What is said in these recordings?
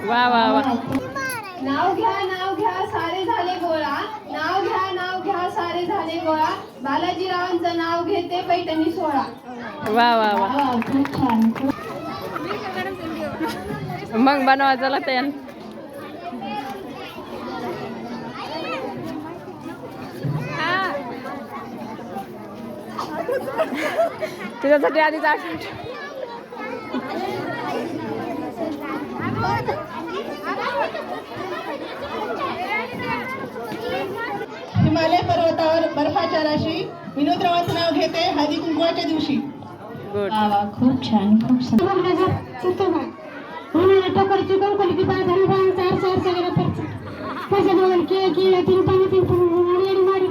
वा वा वा. नाव घ्या सारे झाले गोळा. नाव घ्या सारे झाले गोळा. बालाजीरावांचं नाव घेते पैठणी सोहळा. वा वा वा. खूप छान. मग बनवा चला तयार. तुझ्यासाठी आधीच आठवण. हिमालय पर्वतावर बर्फाच्या राशी विनोदरावांचं नाव घेते हळदी कुंकवाच्या दिवशी. गुड. खूप छान. खूप छान. टोकरची कोणकोली की बाजार बांग चार चार सगळं खर्च पैसे दोन के के तीन पाणी आणि माडी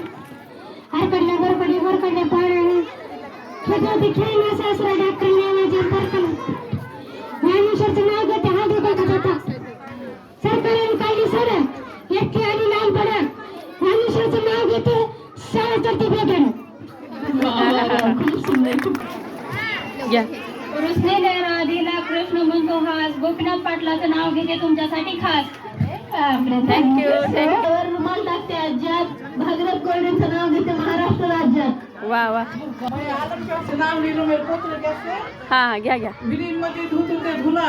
आरकडल्या वरकडल्या पाणी खेळते खेळणं सासरा डॉक्टर नेवायचे परकल ज्ञानेश्वरचं नाव घेते हा धोका जाता सरकारने काढली सर एकटी आणि लाल पडा ज्ञानेश्वरचं नाव घेते शाळा चढते बेगड. खूप सुंदर. या रुसलेल्या राधेला कृष्ण म्हणतो हास. गोपीनाथ पाटलाचं नाव घेते तुमच्यासाठी खास. थँक्यू. रुमाल टाकते आज्यात. भागरथ कोरडेंचं नाव घेते महाराष्ट्र राज्यात. वा वा. नाव लिहिलं मी पोत्र घेते हा घ्या घ्या. विहिरीमध्ये धुतून ते धुना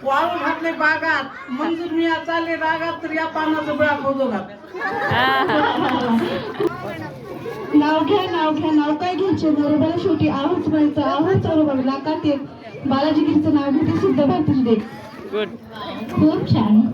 वाळू घातले बागात. मंजूर मिया चालले रागात तर या पानाचं बिळा खोदो घात. नाव घ्या नाव काय घ्यायचे बरोबर शेवटी आहोच म्हणायचं आहोच बरोबर लाखात एक. बालाजीगिरीचं नाव घेते सिद्ध भारतीच दे. गुड. खूप छान.